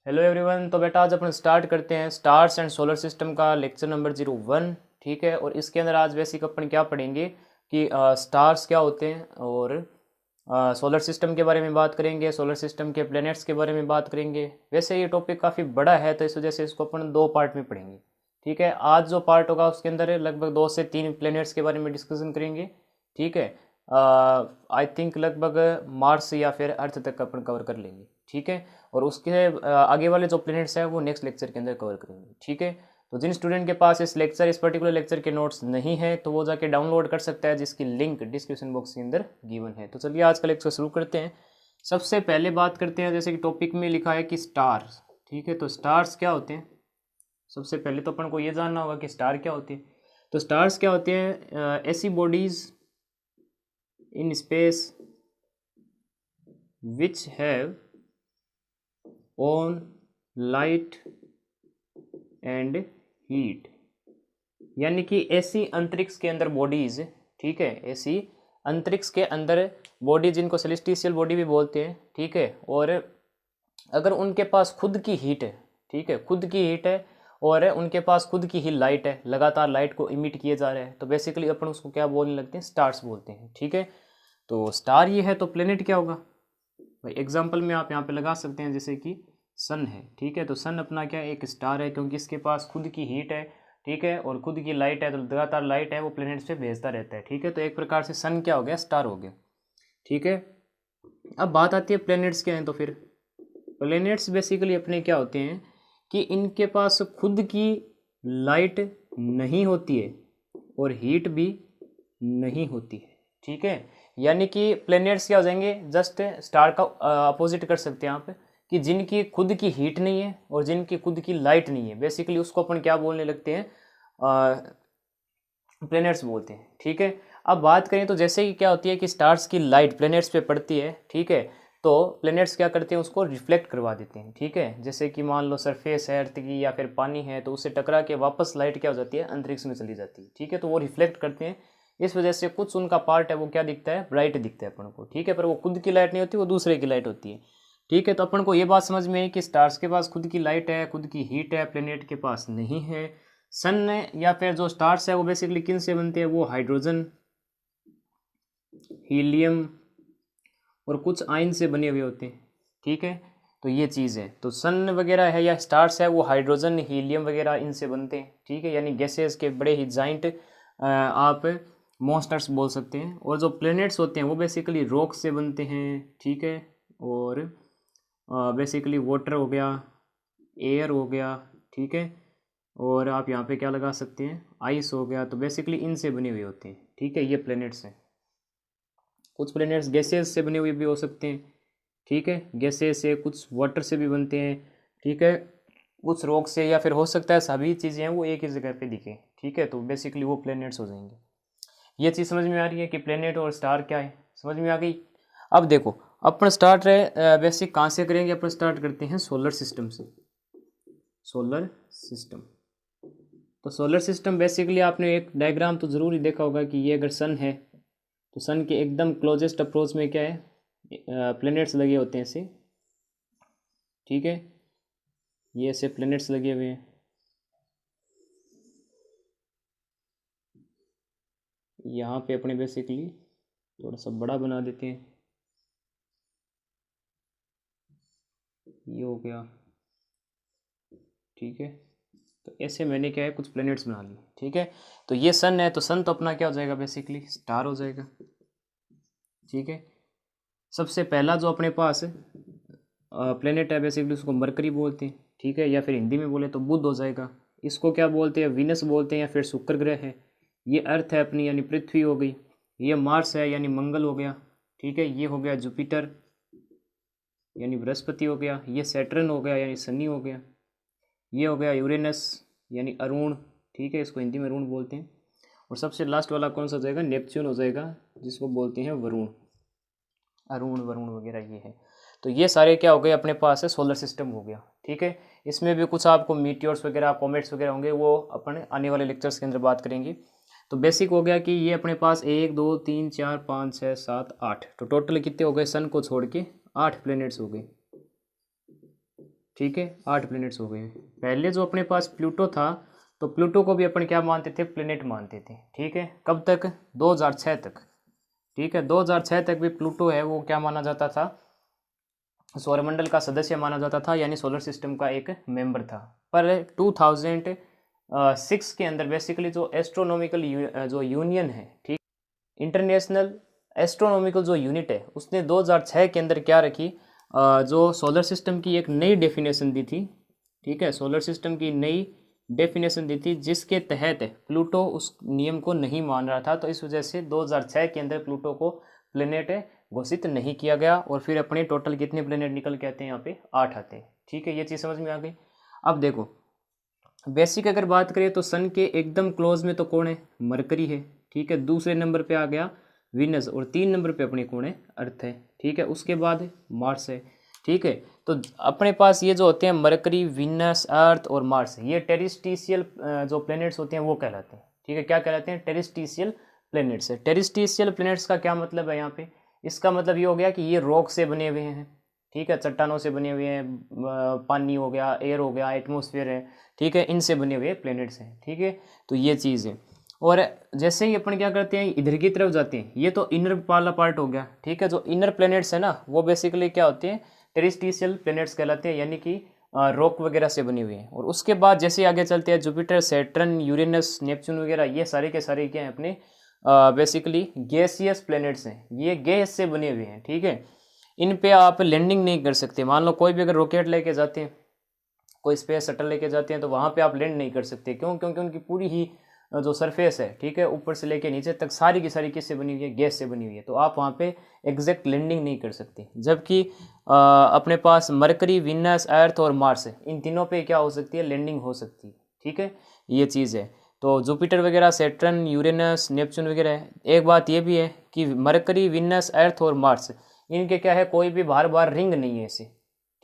Hello everyone. तो बेटा आज अपन स्टार्ट करते हैं स्टार्स एंड सोलर सिस्टम का लेक्चर नंबर 01। ठीक है, और इसके अंदर आज बेसिक अपन क्या पढ़ेंगे कि स्टार्स क्या होते हैं और सोलर सिस्टम के बारे में बात करेंगे, सोलर सिस्टम के प्लैनेट्स के बारे में बात करेंगे। वैसे ये टॉपिक काफ़ी बड़ा है तो इस वजह से इसको अपन दो पार्ट में पढ़ेंगे। ठीक है, आज जो पार्ट होगा उसके अंदर लगभग 2 से 3 प्लैनेट्स के बारे में डिस्कशन करेंगे। ठीक है, आई थिंक लगभग मार्स या फिर अर्थ तक अपन कवर कर लेंगे। ठीक है, और उसके आगे वाले जो प्लैनेट्स हैं वो नेक्स्ट लेक्चर के अंदर कवर करेंगे। ठीक है, तो जिन स्टूडेंट के पास इस पर्टिकुलर लेक्चर के नोट्स नहीं है तो वो जाके डाउनलोड कर सकता है, जिसकी लिंक डिस्क्रिप्शन बॉक्स के अंदर गिवन है। तो चलिए आज का लेक्चर शुरू करते हैं। सबसे पहले बात करते हैं, जैसे कि टॉपिक में लिखा है कि स्टार्स। ठीक है, तो स्टार्स क्या होते हैं। सबसे पहले तो अपन को ये जानना होगा कि स्टार क्या होते हैं। तो स्टार्स क्या होते हैं, ऐसी bodies in space which have on light and heat, यानी कि ऐसी अंतरिक्ष के अंदर बॉडीज। ठीक है, ऐसी अंतरिक्ष के अंदर बॉडी जिनको सेलेस्टिशियल बॉडी भी बोलते हैं। ठीक है, और अगर उनके पास खुद की हीट है, ठीक है, खुद की हीट है और उनके पास खुद की ही लाइट है, लगातार लाइट को इमिट किए जा रहे हैं, तो बेसिकली अपन उसको क्या बोलने लगते हैं, स्टार्स बोलते हैं। ठीक है, तो स्टार ये है तो प्लेनेट क्या होगा भाई। एग्जाम्पल में आप यहाँ पे लगा सकते हैं, जैसे कि सन है। ठीक है, तो सन अपना क्या एक स्टार है, क्योंकि इसके पास खुद की हीट है। ठीक है, और खुद की लाइट है, तो लगातार लाइट है वो प्लैनेट्स पे भेजता रहता है। ठीक है, तो एक प्रकार से सन क्या हो गया, स्टार हो गया। ठीक है, अब बात आती है प्लैनेट्स क्या हैं। तो फिर प्लैनेट्स बेसिकली अपने क्या होते हैं कि इनके पास खुद की लाइट नहीं होती है और हीट भी नहीं होती है। ठीक है, यानी कि प्लैनेट्स क्या हो जाएंगे, जस्ट स्टार का अपोजिट कर सकते हैं आप, कि जिनकी खुद की हीट नहीं है और जिनकी खुद की लाइट नहीं है, बेसिकली उसको अपन क्या बोलने लगते हैं, प्लैनेट्स बोलते हैं। ठीक है, अब बात करें तो जैसे कि क्या होती है कि स्टार्स की लाइट प्लैनेट्स पे पड़ती है। ठीक है, तो प्लैनेट्स क्या करते हैं, उसको रिफ्लेक्ट करवा देते हैं। ठीक है, जैसे कि मान लो सरफेस है अर्थ की या फिर पानी है, तो उससे टकरा के वापस लाइट क्या हो जाती है, अंतरिक्ष में चली जाती है। ठीक है, तो वो रिफ्लेक्ट करते हैं, इस वजह से कुछ उनका पार्ट है वो क्या दिखता है, ब्राइट दिखता है अपन को। ठीक है, पर वो खुद की लाइट नहीं होती, वो दूसरे की लाइट होती है। ठीक है, तो अपन को ये बात समझ में आई कि स्टार्स के पास खुद की लाइट है, खुद की हीट है, प्लेनेट के पास नहीं है। सन या फिर जो स्टार्स है वो बेसिकली किन से बनते हैं, वो हाइड्रोजन, हीलियम और कुछ आयन से बने हुए होते हैं। ठीक है, तो ये चीज़ है। तो सन वगैरह है या स्टार्स है वो हाइड्रोजन, हीलियम वगैरह इनसे बनते हैं। ठीक है, यानी गैसेस के बड़े ही जाइंट आप मॉन्स्टर्स बोल सकते हैं। और जो प्लैनेट्स होते हैं वो बेसिकली रॉक से बनते हैं। ठीक है, और बेसिकली वाटर हो गया, एयर हो गया। ठीक है, और आप यहाँ पे क्या लगा सकते हैं, आइस हो गया। तो बेसिकली इनसे बने हुए होते हैं। ठीक है, ये प्लैनेट्स हैं। कुछ प्लैनेट्स गैसेस से बने हुए भी हो सकते हैं। ठीक है, गैसेस से, कुछ वाटर से भी बनते हैं। ठीक है, कुछ रॉक से, या फिर हो सकता है सभी चीज़ें हैं वो एक ही जगह पे दिखें। ठीक है, तो बेसिकली वो प्लैनेट्स हो जाएंगे। ये चीज़ समझ में आ रही है कि प्लेनेट और स्टार क्या है, समझ में आ गई। अब देखो अपन स्टार्ट बेसिक कहाँ से करेंगे, अपन स्टार्ट करते हैं सोलर सिस्टम से। सोलर सिस्टम, तो सोलर सिस्टम बेसिकली आपने एक डायग्राम तो ज़रूर ही देखा होगा कि ये अगर सन है तो सन के एकदम क्लोजेस्ट अप्रोच में क्या है, प्लैनेट्स लगे होते हैं ऐसे। ठीक है, ये ऐसे प्लैनेट्स लगे हुए हैं। यहाँ पे अपने बेसिकली थोड़ा सा बड़ा बना देते हैं, ये हो गया। ठीक है, तो ऐसे मैंने क्या है कुछ प्लैनेट्स बना लिए। ठीक है, तो ये सन है तो सन तो अपना क्या हो जाएगा, बेसिकली स्टार हो जाएगा। ठीक है, सबसे पहला जो अपने पास प्लेनेट है बेसिकली उसको मरकरी बोलते हैं। ठीक है, या फिर हिंदी में बोले तो बुध हो जाएगा। इसको क्या बोलते हैं, विनस बोलते हैं या फिर शुक्र ग्रह है। ये अर्थ है अपनी यानी पृथ्वी हो गई। ये मार्स है यानी मंगल हो गया। ठीक है, ये हो गया जुपिटर यानी बृहस्पति हो गया। ये सैटर्न हो गया यानी शनि हो गया। ये हो गया यूरेनस यानी अरुण। ठीक है, इसको हिंदी में अरुण बोलते हैं। और सबसे लास्ट वाला कौन सा हो जाएगा, नेपच्यून हो जाएगा, जिसको बोलते हैं वरुण, अरुण वरुण वगैरह ये है। तो ये सारे क्या हो गए अपने पास है, सोलर सिस्टम हो गया। ठीक है, इसमें भी कुछ आपको मीटियोर्स वगैरह, कॉमेट्स वगैरह होंगे, वो अपन आने वाले लेक्चर्स के अंदर बात करेंगे। तो बेसिक हो गया कि ये अपने पास 1 2 3 4 5 6 7 8, तो टोटल कितने हो गए सन को छोड़ के, 8 प्लैनेट्स हो गए। ठीक है, 8 प्लैनेट्स हो गए। पहले जो अपने पास प्लूटो था, तो प्लूटो को भी अपन क्या मानते थे, प्लैनेट मानते थे। ठीक है, कब तक, 2006 तक। ठीक है, 2006 तक भी प्लूटो है वो क्या माना जाता था, सौरमंडल का सदस्य माना जाता था, यानी सोलर सिस्टम का एक मेंबर था। पर 2006 के अंदर बेसिकली जो एस्ट्रोनॉमिकल जो यूनियन है, ठीक, इंटरनेशनल एस्ट्रोनॉमिकल जो यूनिट है, उसने 2006 के अंदर क्या रखी, जो सोलर सिस्टम की एक नई डेफिनेशन दी थी। ठीक है, सोलर सिस्टम की नई डेफिनेशन दी थी, जिसके तहत प्लूटो उस नियम को नहीं मान रहा था। तो इस वजह से 2006 के अंदर प्लूटो को प्लेनेट घोषित नहीं किया गया। और फिर अपने टोटल कितने प्लेनेट निकल के आते हैं, यहाँ पे 8 आते हैं। ठीक है, ये चीज़ समझ में आ गई। अब देखो बेसिक अगर बात करें तो सन के एकदम क्लोज में तो कौन है, मरकरी है। ठीक है, दूसरे नंबर पे आ गया विनस, और 3 नंबर पे अपने कौन है, अर्थ है। ठीक है, उसके बाद मार्स है। ठीक है, तो अपने पास ये जो होते हैं मरकरी, विनस, अर्थ और मार्स, ये टेरिस्टिशियल जो प्लैनेट्स होते हैं वो कहलाते हैं। ठीक है, क्या कहलाते हैं, टेरिस्टिशियल प्लैनेट्स है। टेरिस्टिशियल प्लैनेट्स का क्या मतलब है यहाँ पे, इसका मतलब ये हो गया कि ये रॉक से बने हुए हैं। ठीक है, चट्टानों से बने हुए हैं, पानी हो गया, एयर हो गया, एटमॉस्फेयर है। ठीक है, इनसे बने हुए प्लैनेट्स हैं। ठीक है, तो ये चीज़ है। और जैसे ही अपन क्या करते हैं, इधर की तरफ जाते हैं, ये तो इनर वाला पार्ट हो गया। ठीक है, जो इनर प्लैनेट्स है ना, वो बेसिकली क्या होते हैं, टेरिस्टिशियल प्लैनेट्स कहलाते हैं, यानी कि रॉक वगैरह से बने हुए हैं। और उसके बाद जैसे आगे चलते हैं, जुपिटर, सैटर्न, यूरेनस, नेपच्यून वगैरह, ये सारे के सारे क्या हैं, अपने बेसिकली गैसियस प्लैनेट्स हैं। ये गैस से बने हुए हैं। ठीक है, इन पे आप लैंडिंग नहीं कर सकते। मान लो कोई भी अगर रॉकेट लेके जाते हैं, कोई स्पेस शटल लेके जाते हैं, तो वहाँ पे आप लैंड नहीं कर सकते। क्यों, क्योंकि उनकी पूरी ही जो सरफेस है, ठीक है, ऊपर से लेके नीचे तक सारी की सारी किससे बनी हुई है, गैस से बनी हुई है। तो आप वहाँ पे एग्जैक्ट लैंडिंग नहीं कर सकते। जबकि अपने पास मरकरी, विनस, अर्थ और मार्स है, इन तीनों पे क्या हो सकती है, लैंडिंग हो सकती है। ठीक है, ये चीज़ है। तो जुपिटर वगैरह, सैटर्न, यूरेनस, नेपच्यून वगैरह है। एक बात ये भी है कि मरकरी, विनस, अर्थ और मार्स, इनके क्या है, कोई भी बाहर बाहर रिंग नहीं है ऐसे।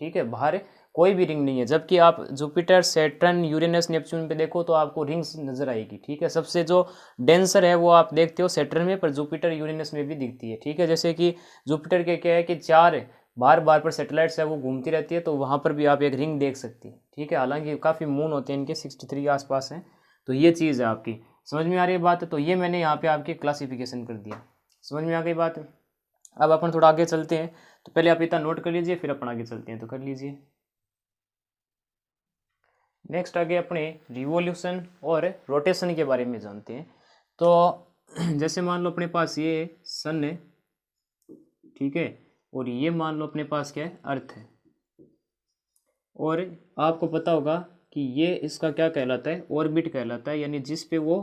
ठीक है, बाहर कोई भी रिंग नहीं है। जबकि आप जुपिटर, सैटर्न, यूरेनस, नेपच्यून पे देखो तो आपको रिंग्स नजर आएगी। ठीक है, सबसे जो डेंसर है वो आप देखते हो सैटर्न में, पर जुपिटर, यूरेनस में भी दिखती है। ठीक है, जैसे कि जुपिटर के क्या है कि 4 बार बार पर सैटेलाइट्स है वो घूमती रहती है, तो वहाँ पर भी आप एक रिंग देख सकती है। ठीक है, हालांकि काफ़ी मून होते हैं इनके, 63 के आसपास हैं। तो ये चीज़ है आपकी, समझ में आ रही है बात। तो ये मैंने यहाँ पे आपकी क्लासिफिकेशन कर दिया, समझ में आ गई बात। अब अपन थोड़ा आगे चलते हैं, तो पहले आप इतना नोट कर लीजिए, फिर अपन आगे चलते हैं, तो कर लीजिए। नेक्स्ट आगे अपने रिवॉल्यूशन और रोटेशन के बारे में जानते हैं। तो जैसे मान लो अपने पास ये सन है, ठीक है, और ये मान लो अपने पास क्या है, अर्थ है। और आपको पता होगा कि ये इसका क्या कहलाता है, ऑर्बिट कहलाता है, यानी जिस पे वो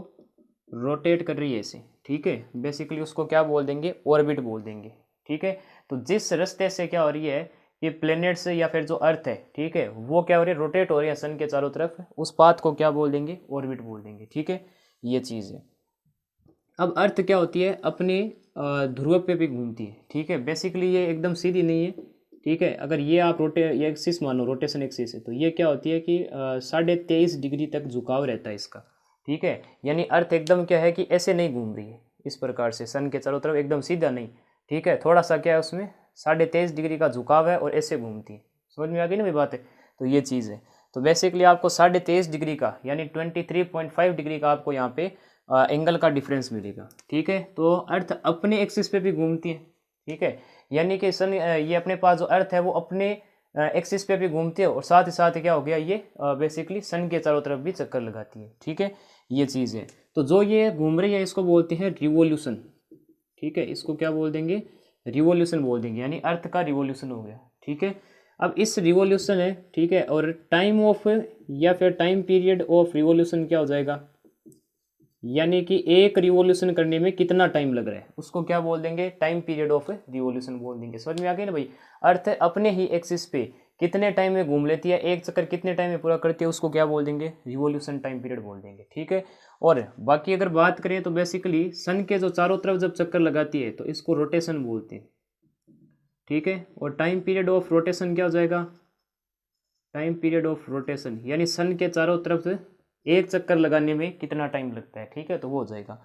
रोटेट कर रही है ऐसे। ठीक है, बेसिकली उसको क्या बोल देंगे, ऑर्बिट बोल देंगे। ठीक है, तो जिस रास्ते से क्या हो रही है, ये प्लैनेट्स या फिर जो अर्थ है, ठीक है, वो क्या हो रही है, रोटेट हो रही है सन के चारों तरफ, उस पाथ को क्या बोल देंगे, ऑर्बिट बोल देंगे। ठीक है, ये चीज़ है। अब अर्थ क्या होती है, अपने ध्रुव पे भी घूमती है। ठीक है, बेसिकली ये एकदम सीधी नहीं है। ठीक है, अगर ये आप ये एक्सिस मानो, रोटेशन एक्सिस है, तो ये क्या होती है कि 23.5 डिग्री तक झुकाव रहता है इसका। ठीक है, यानी अर्थ एकदम क्या है कि ऐसे नहीं घूम रही है इस प्रकार से सन के चारों तरफ, एकदम सीधा नहीं। ठीक है, थोड़ा सा क्या है उसमें 23.5 डिग्री का झुकाव है, और ऐसे घूमती है। समझ में आ गई ना मेरी बात है। तो ये चीज़ है। तो बेसिकली आपको 23.5 डिग्री का, यानी 23.5 डिग्री का आपको यहाँ पे एंगल का डिफरेंस मिलेगा। ठीक है, तो अर्थ अपने एक्सिस पे भी घूमती है। ठीक है, यानी कि सन ये अपने पास जो अर्थ है वो अपने एक्सिस पे भी घूमती है, और साथ ही साथ क्या हो गया, ये बेसिकली सन के चारों तरफ भी चक्कर लगाती है। ठीक है, ये चीज़ है। तो जो ये घूम रही है इसको बोलते हैं रिवोल्यूशन। ठीक है, इसको क्या बोल देंगे, रिवोल्यूशन बोल देंगे, यानी अर्थ का रिवोल्यूशन हो गया। ठीक है, अब इस रिवोल्यूशन है, ठीक है, और टाइम ऑफ या फिर टाइम पीरियड ऑफ रिवोल्यूशन क्या हो जाएगा, यानी कि एक रिवोल्यूशन करने में कितना टाइम लग रहा है, उसको क्या बोल देंगे, टाइम पीरियड ऑफ रिवोल्यूशन बोल देंगे। समझ में आ गया ना भाई। अर्थ अपने ही एक्सिस पे कितने टाइम में घूम लेती है, एक चक्कर कितने टाइम में पूरा करती है, उसको क्या बोल देंगे, रिवोल्यूशन टाइम पीरियड बोल देंगे। ठीक है, और बाकी अगर बात करें तो बेसिकली सन के जो चारों तरफ जब चक्कर लगाती है तो इसको रोटेशन बोलते हैं। ठीक है, और टाइम पीरियड ऑफ रोटेशन क्या हो जाएगा, टाइम पीरियड ऑफ रोटेशन, यानी सन के चारों तरफ से एक चक्कर लगाने में कितना टाइम लगता है। ठीक है, तो वो हो जाएगा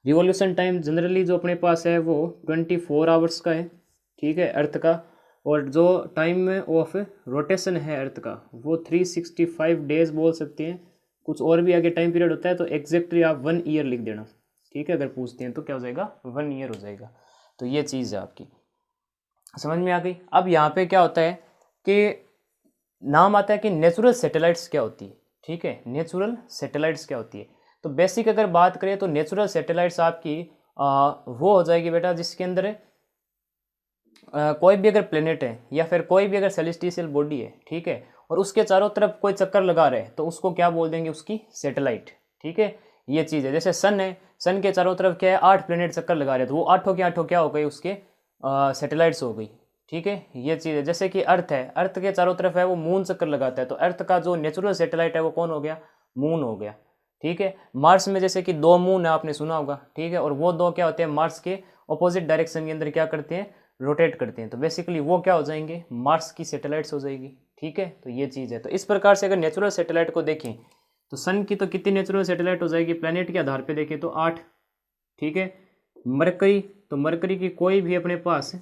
रिवॉल्यूशन टाइम। जनरली जो अपने पास है वो 24 आवर्स का है। ठीक है, अर्थ का, और जो टाइम ऑफ रोटेशन है अर्थ का वो 365 डेज बोल सकते हैं। कुछ और भी आगे टाइम पीरियड होता है तो एग्जैक्टली आप 1 ईयर लिख देना, ठीक है। अगर पूछते हैं तो क्या हो जाएगा, 1 ईयर हो जाएगा। तो ये चीज़ है आपकी, समझ में आ गई। अब यहाँ पे क्या होता है कि नाम आता है कि नेचुरल सैटेलाइट्स क्या होती है, ठीक है। नेचुरल सैटेलाइट्स क्या होती है, तो बेसिक अगर बात करें तो नेचुरल सैटेलाइट्स आपकी वो हो जाएगी बेटा जिसके अंदर कोई भी अगर प्लेनेट है या फिर कोई भी अगर सेलेस्टियल बॉडी है, ठीक है, और उसके चारों तरफ कोई चक्कर लगा रहे हैं तो उसको क्या बोल देंगे, उसकी सैटेलाइट, ठीक है। ये चीज़ है, जैसे सन है, सन के चारों तरफ क्या है 8 प्लेनेट चक्कर लगा रहे हैं तो वो 8 के 8 क्या हो गई, उसके सैटेलाइट्स हो गई, ठीक है। ये चीज़ है, जैसे कि अर्थ है, अर्थ के चारों तरफ है वो मून चक्कर लगाता है तो अर्थ का जो नेचुरल सैटेलाइट है वो कौन हो गया, मून हो गया, ठीक है। मार्स में जैसे कि 2 मून है, आपने सुना होगा, ठीक है, और वो 2 क्या होते हैं, मार्स के ऑपोजिट डायरेक्शन के अंदर क्या करते हैं, रोटेट करते हैं, तो बेसिकली वो क्या हो जाएंगे, मार्स की सैटेलाइट्स हो जाएगी, ठीक है। तो ये चीज़ है, तो इस प्रकार से अगर नेचुरल सैटेलाइट को देखें तो सन की तो कितनी नेचुरल सैटेलाइट हो जाएगी, प्लैनेट के आधार पे देखें तो 8, ठीक है। मरकरी, तो मरकरी की कोई भी अपने पास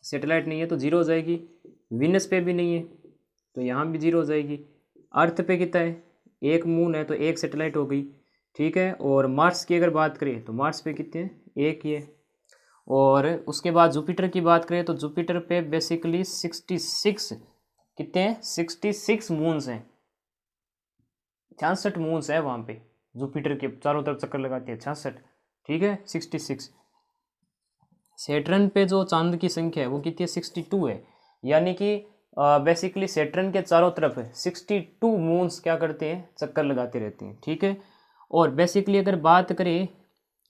सैटेलाइट नहीं है तो 0 हो जाएगी। विनस पे भी नहीं है तो यहाँ भी 0 हो जाएगी। अर्थ पे कितना है, 1 मून है तो 1 सैटेलाइट हो गई, ठीक है। और मार्स की अगर बात करें तो मार्स पे कितने हैं, 1 ही है। और उसके बाद जुपिटर की बात करें तो जुपिटर पे बेसिकली 66 कितने हैं, 66 मून्स हैं, 66 मून्स है वहाँ पे, जुपिटर के चारों तरफ चक्कर लगाते हैं 66, ठीक है, 66। सैटर्न पे जो चांद की संख्या है वो कितनी है, 62 है, यानी कि बेसिकली सैटर्न के चारों तरफ 62 मून्स क्या करते हैं, चक्कर लगाते रहते हैं, ठीक है। और बेसिकली अगर बात करें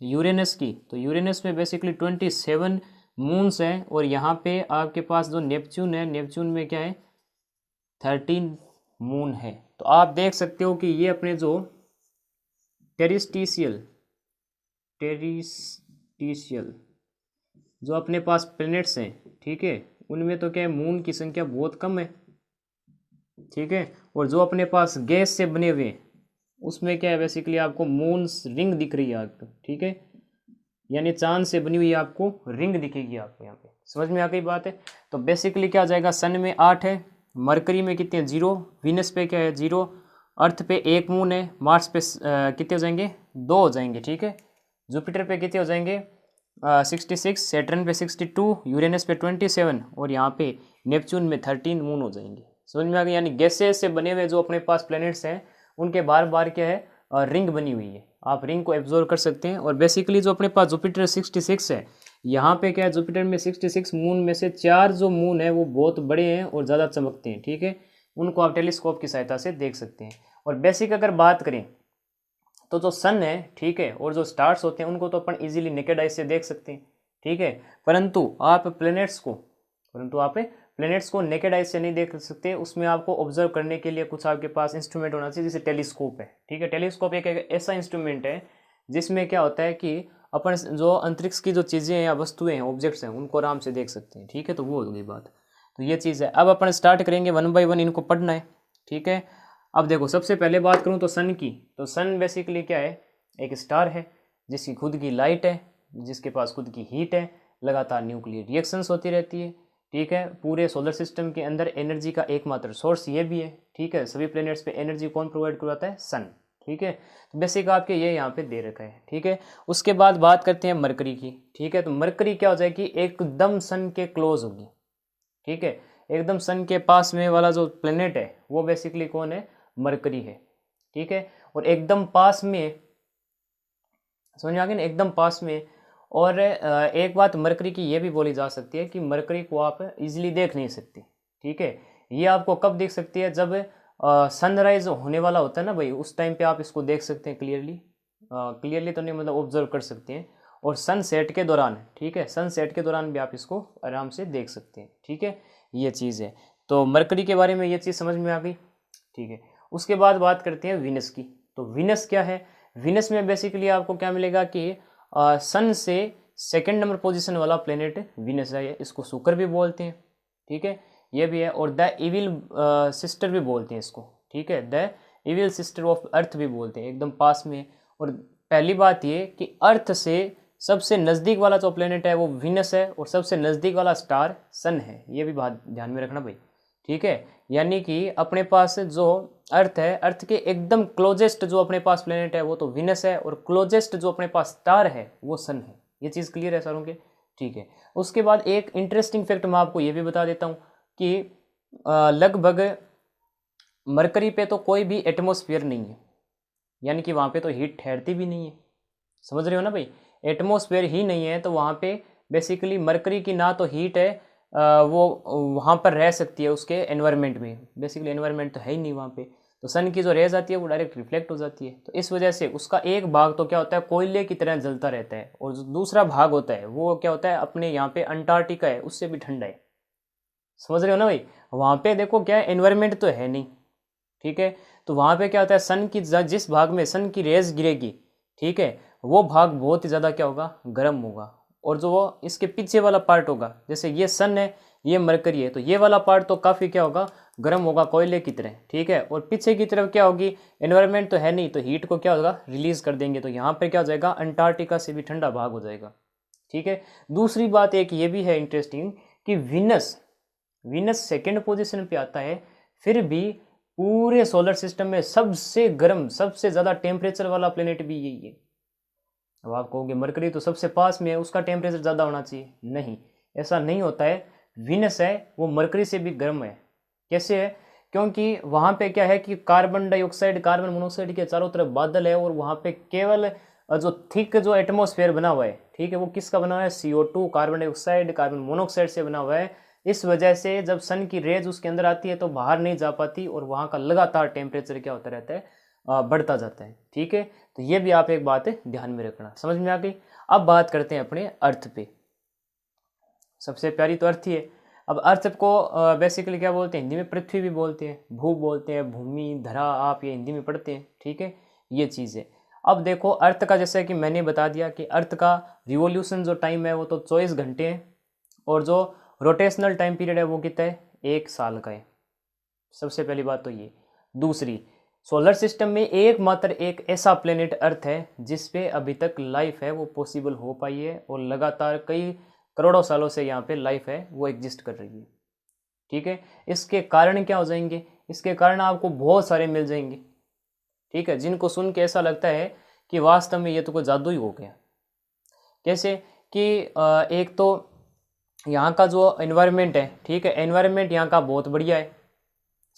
यूरेनस की तो यूरेनस में बेसिकली 27 मून्स हैं और यहाँ पे आपके पास जो नेपच्यून है, नेपच्यून में क्या है 13 मून है। तो आप देख सकते हो कि ये अपने जो टेरिस्टिशियल जो अपने पास प्लैनेट्स हैं, ठीक है, उनमें तो क्या है मून की संख्या बहुत कम है, ठीक है। और जो अपने पास गैस से बने हुए हैं उसमें क्या है बेसिकली आपको मून रिंग दिख रही है आपको, ठीक है, यानी चांद से बनी हुई आपको रिंग दिखेगी आपको यहाँ पे, समझ में आ गई बात है। तो बेसिकली क्या आ जाएगा, सन में 8 है, मरकरी में कितने हैं 0, विनस पे क्या है 0, अर्थ पे 1 मून है, मार्स पे कितने हो जाएंगे 2 हो जाएंगे, ठीक है। जुपिटर पे कितने हो जाएंगे 66, सैटर्न पे 62, यूरेनस पे 27 और यहाँ पे नेपच्यून में 13 मून हो जाएंगे, समझ में आ गई। यानी गैसेस से बने हुए जो अपने पास प्लैनेट्स हैं उनके बार बार क्या है रिंग बनी हुई है, आप रिंग को एब्जॉर्व कर सकते हैं। और बेसिकली जो अपने पास जुपिटर 66 है, यहाँ पे क्या है जुपिटर में 66 मून में से 4 जो मून है वो बहुत बड़े हैं और ज़्यादा चमकते हैं, ठीक है, उनको आप टेलीस्कोप की सहायता से देख सकते हैं। और बेसिक अगर बात करें तो जो सन है, ठीक है, और जो स्टार्स होते हैं उनको तो अपन इजीली नेकेड आई से देख सकते हैं, ठीक है, परंतु आप प्लैनेट्स को नेकेड आई से नहीं देख सकते, उसमें आपको ऑब्जर्व करने के लिए कुछ आपके पास इंस्ट्रूमेंट होना चाहिए, जैसे टेलीस्कोप है, ठीक है। टेलीस्कोप एक ऐसा इंस्ट्रूमेंट है जिसमें क्या होता है कि अपन जो अंतरिक्ष की जो चीज़ें या वस्तुएं हैं, ऑब्जेक्ट्स हैं, उनको आराम से देख सकते हैं, ठीक है। तो वो होगी बात, तो ये चीज़ है। अब अपन स्टार्ट करेंगे 1 बाय 1 इनको पढ़ना है, ठीक है। अब देखो सबसे पहले बात करूँ तो सन की, तो सन बेसिकली क्या है, एक स्टार है जिसकी खुद की लाइट है, जिसके पास खुद की हीट है, लगातार न्यूक्लियर रिएक्शंस होती रहती है, ठीक है। पूरे सोलर सिस्टम के अंदर एनर्जी का एकमात्र सोर्स ये भी है, ठीक है। सभी प्लैनेट्स पे एनर्जी कौन प्रोवाइड करवाता है, सन, ठीक है। तो बेसिक आपके ये यहाँ पे दे रखा है, ठीक है। उसके बाद बात करते हैं मरकरी की, ठीक है। तो मरकरी क्या हो जाएगी, एकदम सन के क्लोज होगी, ठीक है, एकदम सन के पास में वाला जो प्लेनेट है वो बेसिकली कौन है, मरकरी है, ठीक है। और एकदम पास में, समझ में आ गया ना, एकदम पास में। और एक बात मरकरी की ये भी बोली जा सकती है कि मरकरी को आप इजीली देख नहीं सकते, ठीक है। ये आपको कब देख सकती है, जब सनराइज होने वाला होता है ना भाई, उस टाइम पे आप इसको देख सकते हैं क्लियरली तो नहीं, मतलब ऑब्जर्व कर सकते हैं। और सनसेट के दौरान, ठीक है, सनसेट के दौरान भी आप इसको आराम से देख सकते हैं, ठीक है, ये चीज़ है। तो मरकरी के बारे में ये चीज़ समझ में आ गई, ठीक है। उसके बाद बात करते हैं विनस की। तो विनस क्या है, विनस में बेसिकली आपको क्या मिलेगा कि सन से सेकंड नंबर पोजीशन वाला प्लेनेट विनस है, इसको शुक्र भी बोलते हैं, ठीक है, ये भी है। और द इविल सिस्टर भी बोलते हैं इसको, ठीक है, the evil sister of earth भी बोलते हैं, एकदम पास में। और पहली बात ये कि अर्थ से सबसे नज़दीक वाला जो प्लेनेट है वो वीनस है और सबसे नज़दीक वाला स्टार सन है। ये भी बात ध्यान में रखना भाई, ठीक है। यानी कि अपने पास जो अर्थ है, अर्थ के एकदम क्लोजेस्ट जो अपने पास प्लेनेट है वो तो वीनस है, और क्लोजेस्ट जो अपने पास स्टार है वो सन है। ये चीज़ क्लियर है सारों के, ठीक है। उसके बाद एक इंटरेस्टिंग फैक्ट मैं आपको ये भी बता देता हूँ कि लगभग मरकरी पे तो कोई भी एटमॉस्फेयर नहीं है, यानी कि वहाँ पे तो हीट ठहरती भी नहीं है, समझ रहे हो ना भाई। एटमॉस्फेयर ही नहीं है तो वहाँ पे बेसिकली मरकरी की ना तो हीट है वो वहाँ पर रह सकती है उसके एनवायरनमेंट में, बेसिकली एनवायरनमेंट तो है ही नहीं वहाँ पे। तो सन की जो रेज आती है वो डायरेक्ट रिफ्लेक्ट हो जाती है, तो इस वजह से उसका एक भाग तो क्या होता है कोयले की तरह जलता रहता है, और जो दूसरा भाग होता है वो क्या होता है अपने यहाँ पे अंटार्कटिका है उससे भी ठंडा है, समझ रहे हो ना भाई। वहाँ पे देखो क्या है एनवायरनमेंट तो है नहीं, ठीक है। तो वहाँ पे क्या होता है सन की जिस भाग में सन की रेज गिरेगी, ठीक है, वो भाग बहुत ही ज़्यादा क्या होगा गर्म होगा, और जो वो इसके पीछे वाला पार्ट होगा, जैसे ये सन है ये मरकरी है, तो ये वाला पार्ट तो काफ़ी क्या होगा गर्म होगा कोयले की तरह, ठीक है। और पीछे की तरफ क्या होगी एनवायरनमेंट तो है नहीं, तो हीट को क्या होगा रिलीज कर देंगे, तो यहाँ पे क्या हो जाएगा अंटार्कटिका से भी ठंडा भाग हो जाएगा, ठीक है। दूसरी बात एक ये भी है इंटरेस्टिंग कि वीनस वीनस सेकेंड पोजीशन पे आता है, फिर भी पूरे सोलर सिस्टम में सबसे गर्म सबसे ज़्यादा टेम्परेचर वाला प्लेनेट भी यही है। अब आप कहोगे मरकरी तो सबसे पास में है उसका टेम्परेचर ज़्यादा होना चाहिए, नहीं, ऐसा नहीं होता है। वीनस है वो मरकरी से भी गर्म है। कैसे है? क्योंकि वहाँ पे क्या है कि कार्बन डाइऑक्साइड कार्बन मोनोऑक्साइड के चारों तरफ बादल है, और वहाँ पे केवल जो थिक जो एटमॉस्फेयर बना हुआ है, ठीक है, वो किसका बना हुआ है CO2 carbon dioxide carbon monoxide से बना हुआ है। इस वजह से जब सन की रेज उसके अंदर आती है तो बाहर नहीं जा पाती, और वहाँ का लगातार टेम्परेचर क्या होता रहता है बढ़ता जाता है, ठीक है। तो ये भी आप एक बात ध्यान में रखना, समझ में आ गई। अब बात करते हैं अपने अर्थ पे। सबसे प्यारी तो अर्थ ही है। अब अर्थ को बेसिकली क्या बोलते हैं हिंदी में पृथ्वी भी बोलते हैं, भू बोलते हैं, भूमि धरा, आप ये हिंदी में पढ़ते हैं, ठीक है, ये चीज़ है। अब देखो अर्थ का जैसे कि मैंने बता दिया कि अर्थ का रिवोल्यूशन जो टाइम है वो तो 24 घंटे है, और जो रोटेशनल टाइम पीरियड है वो कितना है 1 साल का है। सबसे पहली बात तो ये। दूसरी, सोलर सिस्टम में एकमात्र एक ऐसा प्लेनेट अर्थ है जिस पे अभी तक लाइफ है वो पॉसिबल हो पाई है, और लगातार कई करोड़ों सालों से यहाँ पे लाइफ है वो एग्जिस्ट कर रही है, ठीक है। इसके कारण क्या हो जाएंगे, इसके कारण आपको बहुत सारे मिल जाएंगे, ठीक है, जिनको सुन के ऐसा लगता है कि वास्तव में ये तो कोई जादू ही हो गया। कैसे कि एक तो यहाँ का जो एनवायरनमेंट है, ठीक है, एनवायरनमेंट यहाँ का बहुत बढ़िया है,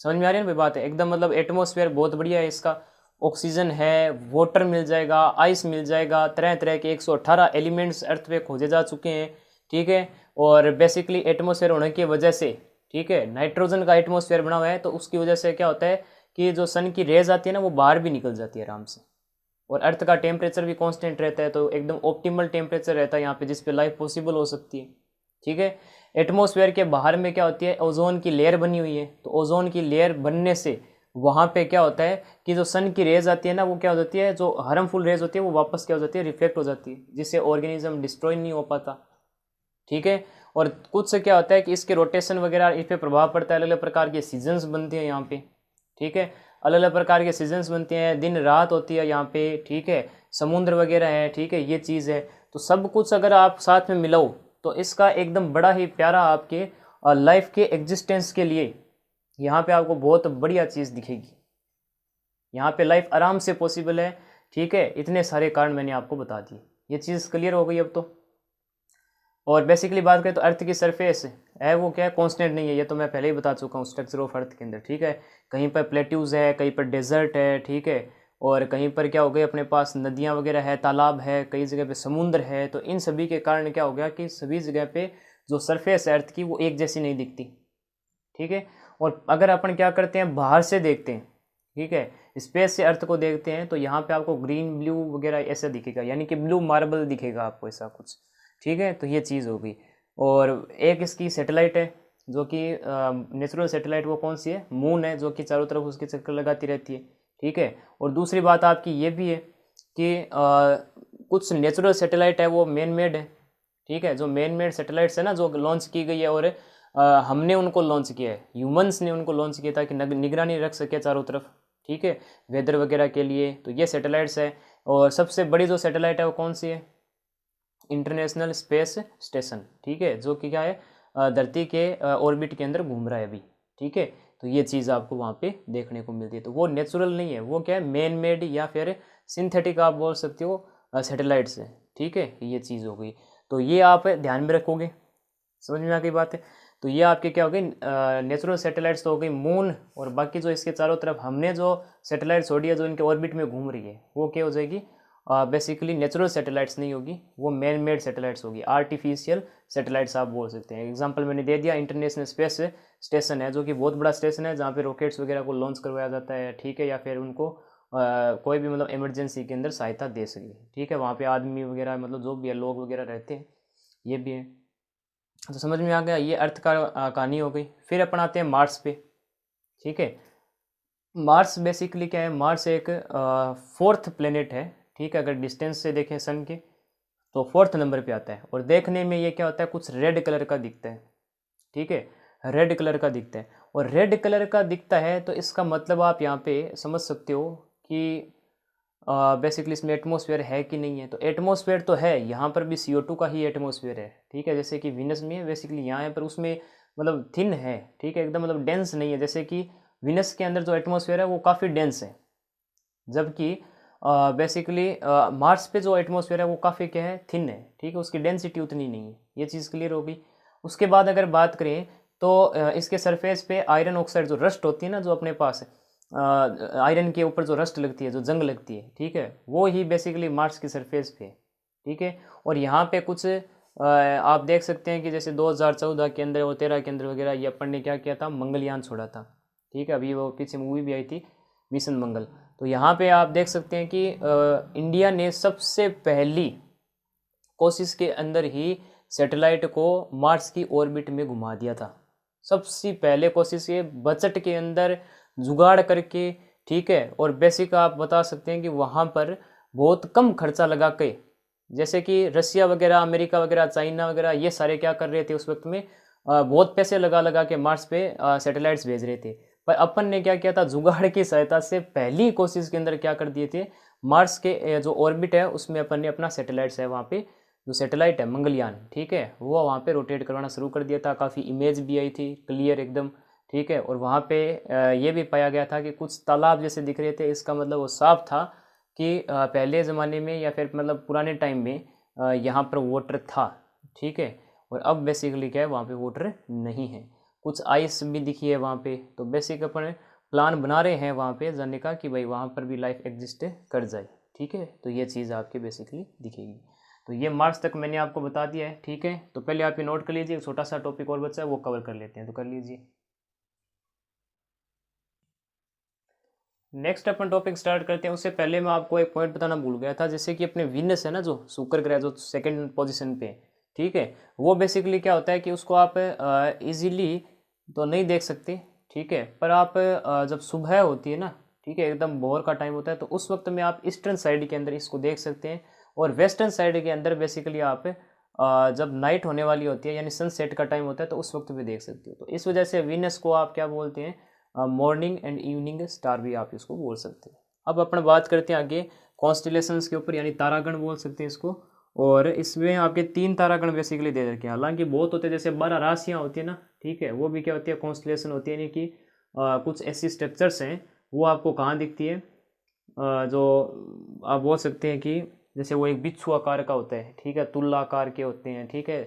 समझ में आ रही है ना भाई बात है एकदम, मतलब एटमॉस्फेयर बहुत बढ़िया है इसका, ऑक्सीजन है, वाटर मिल जाएगा, आइस मिल जाएगा, तरह तरह के 118 एलिमेंट्स अर्थ पे खोजे जा चुके हैं, ठीक है। और बेसिकली एटमॉस्फेयर होने की वजह से, ठीक है, नाइट्रोजन का एटमॉस्फेयर बना हुआ है, तो उसकी वजह से क्या होता है कि जो सन की रेज आती है ना वो बाहर भी निकल जाती है आराम से, और अर्थ का टेम्परेचर भी कांस्टेंट रहता है, तो एकदम ऑप्टिमल टेम्परेचर रहता है यहाँ पे जिस पे लाइफ पॉसिबल हो सकती है, ठीक है। एटमॉस्फेयर के बाहर में क्या होती है ओजोन की लेयर बनी हुई है, तो ओजोन की लेयर बनने से वहाँ पे क्या होता है कि जो सन की रेज आती है ना वो क्या हो जाती है, जो हार्मफुल रेज होती है वो वापस क्या हो जाती है रिफ्लेक्ट हो जाती है, जिससे ऑर्गेनिज्म डिस्ट्रॉय नहीं हो पाता, ठीक है। और कुछ से क्या होता है कि इसके रोटेशन वगैरह इस पर प्रभाव पड़ता है, अलग अलग प्रकार के सीजन्स बनते हैं यहाँ पे, ठीक है, अलग अलग प्रकार के सीजन्स बनते हैं, दिन रात होती है यहाँ पे, ठीक है, समुद्र वगैरह है, ठीक है, ये चीज़ है। तो सब कुछ अगर आप साथ में मिलाओ तो इसका एकदम बड़ा ही प्यारा आपके लाइफ के एग्जिस्टेंस के लिए यहाँ पे आपको बहुत बढ़िया चीज़ दिखेगी, यहाँ पे लाइफ आराम से पॉसिबल है, ठीक है। इतने सारे कारण मैंने आपको बता दिए, ये चीज़ क्लियर हो गई अब तो। और बेसिकली बात करें तो अर्थ की सरफेस है वो क्या है कांस्टेंट नहीं है, ये तो मैं पहले ही बता चुका हूँ स्ट्रक्चर ऑफ अर्थ के अंदर, ठीक है। कहीं पर प्लेट्यूज है, कहीं पर डेजर्ट है, ठीक है, और कहीं पर क्या हो गया अपने पास नदियाँ वगैरह है, तालाब है, कई जगह पे समुद्र है, तो इन सभी के कारण क्या हो गया कि सभी जगह पे जो सरफेस है अर्थ की वो एक जैसी नहीं दिखती, ठीक है। और अगर अपन क्या करते हैं बाहर से देखते हैं, ठीक है, स्पेस से अर्थ को देखते हैं, तो यहाँ पे आपको ग्रीन ब्लू वगैरह ऐसा दिखेगा, यानी कि ब्लू मार्बल दिखेगा आपको ऐसा कुछ, ठीक है। तो ये चीज़ हो गई। और एक इसकी सैटेलाइट है जो कि नेचुरल सैटेलाइट, वो कौन सी है मून है, जो कि चारों तरफ उसके चक्कर लगाती रहती है, ठीक है। और दूसरी बात आपकी ये भी है कि कुछ नेचुरल सैटेलाइट है वो मैन मेड है, ठीक है, जो मैन मेड सैटेलाइट्स है ना जो लॉन्च की गई है, और हमने उनको लॉन्च किया है, ह्यूमंस ने उनको लॉन्च किया ताकि निगरानी रख सके चारों तरफ, ठीक है, वेदर वगैरह के लिए, तो ये सैटेलाइट्स है। और सबसे बड़ी जो सैटेलाइट है वो कौन सी है, इंटरनेशनल स्पेस स्टेशन, ठीक है, जो कि क्या है धरती के ऑर्बिट के अंदर घूम रहा है अभी, ठीक है। तो ये चीज़ आपको वहाँ पे देखने को मिलती है। तो वो नेचुरल नहीं है, वो क्या है मैन मेड या फिर सिंथेटिक आप बोल सकते हो सैटेलाइट से, ठीक है, ये चीज़ हो गई। तो ये आप ध्यान में रखोगे, समझ में आ गई बात है। तो ये आपके क्या हो गई नेचुरल सैटेलाइट्स तो हो गई मून, और बाकी जो इसके चारों तरफ हमने जो सैटेलाइट छोड़ी है जो इनके ऑर्बिट में घूम रही है वो क्या हो जाएगी बेसिकली नेचुरल सैटेलाइट्स नहीं होगी, वो मैन मेड सैटेलाइट्स होगी, आर्टिफिशियल सैटेलाइट्स आप बोल सकते हैं। एग्जांपल मैंने दे दिया, इंटरनेशनल स्पेस स्टेशन है जो कि बहुत बड़ा स्टेशन है जहाँ पे रॉकेट्स वगैरह को लॉन्च करवाया जाता है, ठीक है, या फिर उनको कोई भी मतलब इमरजेंसी के अंदर सहायता दे सके, ठीक है, वहाँ पे आदमी वगैरह मतलब जो भी है लोग वगैरह रहते हैं, ये भी है। तो समझ में आ गया, ये अर्थ का कहानी हो गई। फिर अपन आते हैं मार्स पे, ठीक है। मार्स बेसिकली क्या है, मार्स एक फोर्थ प्लेनेट है, ठीक है, अगर डिस्टेंस से देखें सन के तो फोर्थ नंबर पे आता है। और देखने में ये क्या होता है कुछ रेड कलर का दिखता है, ठीक है, रेड कलर का दिखता है। और रेड कलर का दिखता है तो इसका मतलब आप यहाँ पे समझ सकते हो कि बेसिकली इसमें एटमॉस्फेयर है कि नहीं है। तो एटमॉस्फेयर तो है, यहाँ पर भी CO2 का ही एटमॉस्फेयर है, ठीक है, जैसे कि वीनस में है बेसिकली यहाँ है, पर उसमें मतलब थिन है, ठीक है, एकदम मतलब डेंस नहीं है। जैसे कि वीनस के अंदर जो एटमॉस्फेयर है वो काफ़ी डेंस है, जबकि बेसिकली मार्स पे जो एटमॉस्फेयर है वो काफ़ी क्या है थिन है, ठीक है, उसकी डेंसिटी उतनी नहीं है। ये चीज़ क्लियर होगी। उसके बाद अगर बात करें तो इसके सरफेस पे आयरन ऑक्साइड जो रस्ट होती है ना, जो अपने पास आयरन के ऊपर जो रस्ट लगती है, जो जंग लगती है, ठीक है, वो ही बेसिकली मार्स की सरफेस पे, ठीक है। और यहाँ पे कुछ आप देख सकते हैं कि जैसे 2014 के अंदर और 13 के अंदर वगैरह ये अपन ने क्या किया था, मंगलयान छोड़ा था, ठीक है, अभी वो पीछे मूवी भी आई थी मिशन मंगल। तो यहाँ पे आप देख सकते हैं कि इंडिया ने सबसे पहली कोशिश के अंदर ही सैटेलाइट को मार्स की ऑर्बिट में घुमा दिया था। सबसे पहले कोशिश ये बजट के अंदर जुगाड़ करके, ठीक है। और बेसिक आप बता सकते हैं कि वहाँ पर बहुत कम खर्चा लगा के, जैसे कि रसिया वगैरह, अमेरिका वगैरह, चाइना वगैरह, ये सारे क्या कर रहे थे उस वक्त में बहुत पैसे लगा लगा के मार्स पे सैटेलाइट्स भेज रहे थे। पर अपन ने क्या किया था, जुगाड़ की सहायता से पहली कोशिश के अंदर क्या कर दिए थे, मार्स के जो ऑर्बिट है उसमें अपन ने अपना सैटेलाइट्स है वहाँ पे जो सैटेलाइट है मंगलयान, ठीक है, वो वहाँ पे रोटेट करवाना शुरू कर दिया था। काफ़ी इमेज भी आई थी क्लियर एकदम, ठीक है। और वहाँ पे ये भी पाया गया था कि कुछ तालाब जैसे दिख रहे थे, इसका मतलब वो साफ था कि पहले ज़माने में या फिर मतलब पुराने टाइम में यहाँ पर वाटर था, ठीक है। और अब बेसिकली क्या है वहाँ पे वाटर नहीं है, कुछ आइस भी दिखी है वहाँ पे। तो बेसिक अपन प्लान बना रहे हैं वहाँ पे जाने का कि भाई वहाँ पर भी लाइफ एग्जिस्ट कर जाए, ठीक है। तो ये चीज़ आपके बेसिकली दिखेगी। तो ये मार्च तक मैंने आपको बता दिया है, ठीक है। तो पहले आप ये नोट कर लीजिए, एक छोटा सा टॉपिक और बचा है वो कवर कर लेते हैं, तो कर लीजिए। नेक्स्ट अपन टॉपिक स्टार्ट करते हैं। उससे पहले मैं आपको एक पॉइंट बताना भूल गया था, जैसे कि अपने वीनस है ना, जो शुक्र ग्रह जो सेकंड पोजीशन पे, ठीक है, वो बेसिकली क्या होता है कि उसको आप इजीली तो नहीं देख सकते, ठीक है, पर आप जब सुबह होती है ना, ठीक है, एकदम भोर का टाइम होता है, तो उस वक्त में आप ईस्टर्न साइड के अंदर इसको देख सकते हैं। और वेस्टर्न साइड के अंदर बेसिकली आप जब नाइट होने वाली होती है यानी सनसेट का टाइम होता है तो उस वक्त भी देख सकते हो। तो इस वजह से वीनस को आप क्या बोलते हैं, मॉर्निंग एंड इवनिंग स्टार भी आप इसको बोल सकते हैं। अब अपन बात करते हैं आगे कॉन्स्टिलेशंस के ऊपर, यानी तारागण बोल सकते हैं इसको। और इसमें आपके 3 तारागण बेसिकली दे रखे हैं, हालांकि बहुत होते हैं, जैसे 12 राशियाँ होती है ना, ठीक है, वो भी क्या होती है कॉन्स्टिलेशन होती है, यानी कि कुछ ऐसी स्ट्रक्चर्स हैं वो आपको कहाँ दिखती है, जो आप बोल सकते हैं कि जैसे वो एक बिच्छू आकार का होता है, ठीक है, तुला आकार के होते हैं, ठीक है,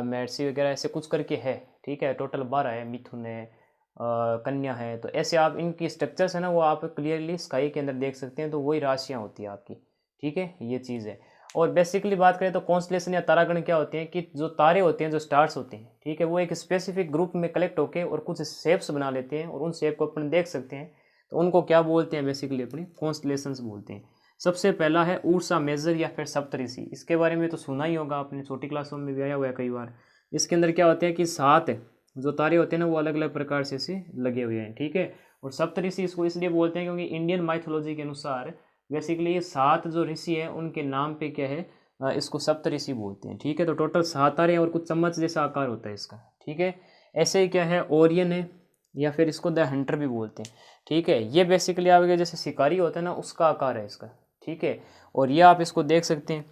मेर्सी वगैरह ऐसे कुछ करके है, ठीक है, टोटल 12 है, मिथुन है, कन्या है। तो ऐसे आप इनकी स्ट्रक्चर्स है ना वो आप क्लियरली स्काई के अंदर देख सकते हैं, तो वही राशियाँ होती है आपकी, ठीक है, ये चीज़ है। और बेसिकली बात करें तो कॉन्स्टलेशन या तारागण क्या होते हैं कि जो तारे होते हैं, जो स्टार्स होते हैं, ठीक है, वो एक स्पेसिफिक ग्रुप में कलेक्ट होकर और कुछ शेप्स बना लेते हैं और उन शेप को अपन देख सकते हैं। तो उनको क्या बोलते हैं बेसिकली अपनी कॉन्स्टलेशंस बोलते हैं। सबसे पहला है उर्सा मेजर या फिर सप्तऋषि, इसके बारे में तो सुना ही होगा आपने, छोटी क्लासों में भी आया हुआ है कई बार। इसके अंदर क्या होता है कि 7 जो तारे होते हैं ना वो अलग अलग प्रकार से लगे हुए हैं, ठीक है। और सप्तऋषि इसको इसलिए बोलते हैं क्योंकि इंडियन माइथोलॉजी के अनुसार बेसिकली ये 7 जो ऋषि है उनके नाम पे क्या है इसको सप्तऋषि बोलते हैं, ठीक है। तो टोटल 7 तारे हैं और कुछ चम्मच जैसा आकार होता है इसका, ठीक है। ऐसे ही क्या है ओरियन है या फिर इसको द हंटर भी बोलते हैं, ठीक है। ये बेसिकली आपके जैसे शिकारी होता है ना उसका आकार है इसका, ठीक है। और ये आप इसको देख सकते हैं।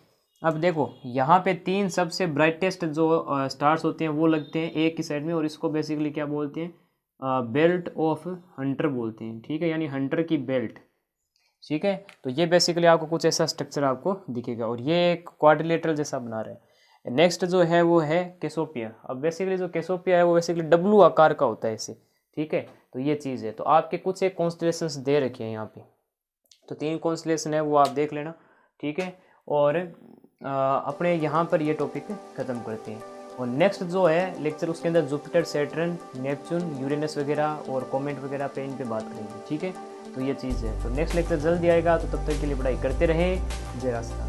अब देखो यहाँ पे 3 सबसे ब्राइटेस्ट जो स्टार्स होते हैं वो लगते हैं एक की साइड में, और इसको बेसिकली क्या बोलते हैं, बेल्ट ऑफ हंटर बोलते हैं, ठीक है, यानी हंटर की बेल्ट, ठीक है। तो ये बेसिकली आपको कुछ ऐसा स्ट्रक्चर आपको दिखेगा, और ये एक क्वाड्रिलेटरल जैसा बना रहा है। नेक्स्ट जो है वो है कैसोपिया। अब बेसिकली जो कैसोपिया है वो बेसिकली डब्लू आकार का होता है ऐसे, ठीक है। तो ये चीज़ है। तो आपके कुछ एक कॉन्स्टलेशंस दे रखे हैं यहाँ पे, तो 3 कॉन्स्टलेशन है वो आप देख लेना, ठीक है। और अपने यहाँ पर ये टॉपिक ख़त्म करते हैं। और नेक्स्ट जो है लेक्चर उसके अंदर जुपिटर, सैटर्न, नेपच्यून, यूरेनस वगैरह और कॉमेट वगैरह पे इन पे बात करेंगे, ठीक है। तो ये चीज़ है। तो नेक्स्ट लेक्चर जल्दी आएगा, तो तब तक के लिए पढ़ाई करते रहें। जय रास्ता।